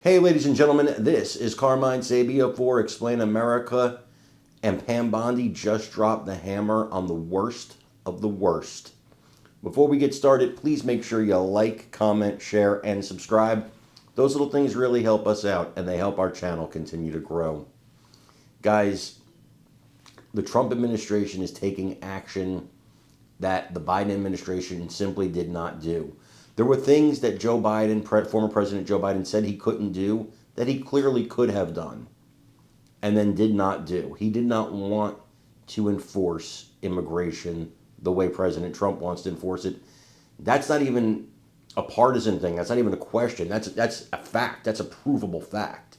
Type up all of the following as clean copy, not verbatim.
Hey, ladies and gentlemen, this is Carmine Sabia for Explain America, and Pam Bondi just dropped the hammer on the worst of the worst. Before we get started, please make sure you like, comment, share, and subscribe. Those little things really help us out, and they help our channel continue to grow. Guys, the Trump administration is taking action that the Biden administration simply did not do. There were things that Joe Biden, former President Joe Biden, said he couldn't do that he clearly could have done and then did not do. He did not want to enforce immigration the way President Trump wants to enforce it. That's not even a partisan thing. That's not even a question. That's a fact. That's a provable fact.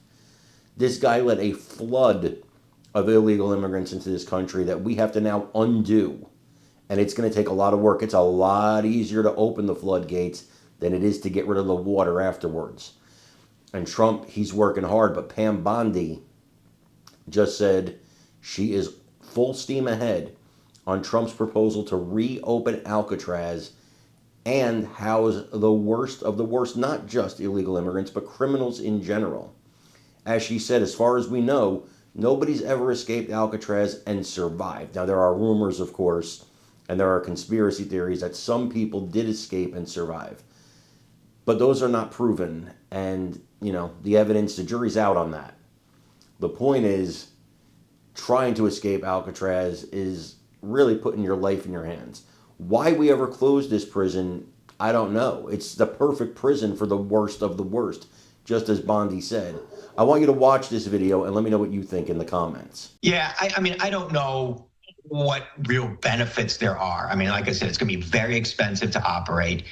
This guy let a flood of illegal immigrants into this country that we have to now undo. And it's going to take a lot of work. It's a lot easier to open the floodgates than it is to get rid of the water afterwards. And Trump, he's working hard, but Pam Bondi just said she is full steam ahead on Trump's proposal to reopen Alcatraz and house the worst of the worst, not just illegal immigrants, but criminals in general. As she said, as far as we know, nobody's ever escaped Alcatraz and survived. Now, there are rumors, of course, and there are conspiracy theories that some people did escape and survive. But those are not proven. And, the evidence, the jury's out on that. The point is, trying to escape Alcatraz is really putting your life in your hands. Why we ever closed this prison, I don't know. It's the perfect prison for the worst of the worst, just as Bondi said. I want you to watch this video and let me know what you think in the comments. Yeah, I don't know what real benefits there are. I mean, like I said, it's going to be very expensive to operate.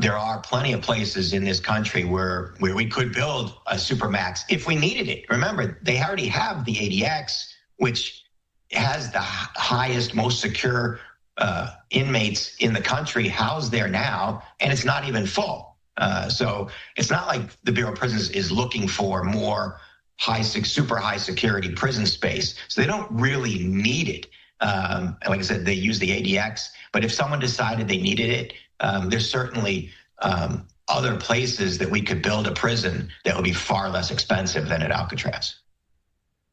There are plenty of places in this country where we could build a Supermax if we needed it. Remember, they already have the ADX, which has the highest, most secure inmates in the country housed there now, and it's not even full. So it's not like the Bureau of Prisons is looking for more super high security prison space. So they don't really need it. Like I said, they use the ADX, but if someone decided they needed it, there's certainly other places that we could build a prison that would be far less expensive than at Alcatraz.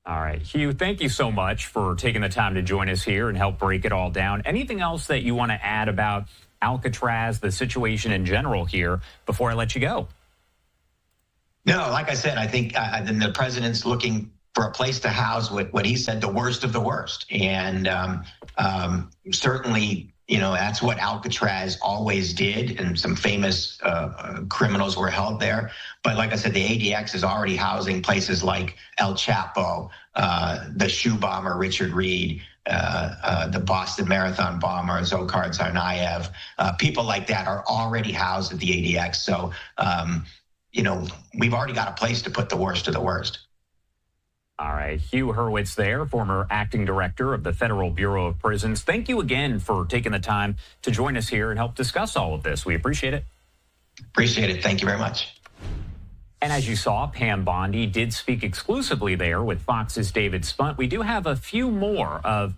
All right, Hugh, thank you so much for taking the time to join us here and help break it all down. Anything else that you want to add about Alcatraz, the situation in general here, before I let you go? No, like I said, I think the president's looking for a place to house what he said, the worst of the worst. And certainly, that's what Alcatraz always did. And some famous criminals were held there. But like I said, the ADX is already housing places like El Chapo, the shoe bomber, Richard Reed, the Boston Marathon bomber, Dzhokhar Tsarnaev. People like that are already housed at the ADX. So, we've already got a place to put the worst of the worst. All right, Hugh Hurwitz there, former acting director of the Federal Bureau of Prisons. Thank you again for taking the time to join us here and help discuss all of this. We appreciate it. Appreciate it. Thank you very much. And as you saw, Pam Bondi did speak exclusively there with Fox's David Spunt. We do have a few more of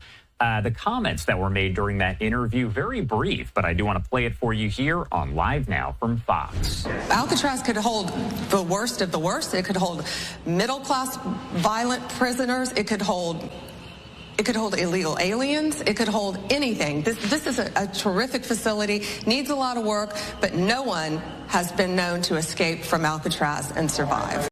the comments that were made during that interview. Very brief, but I do want to play it for you here on Live Now from Fox. Alcatraz could hold the worst of the worst. It could hold middle-class violent prisoners. It could hold illegal aliens. It could hold anything. This is a terrific facility, needs a lot of work, but no one has been known to escape from Alcatraz and survive.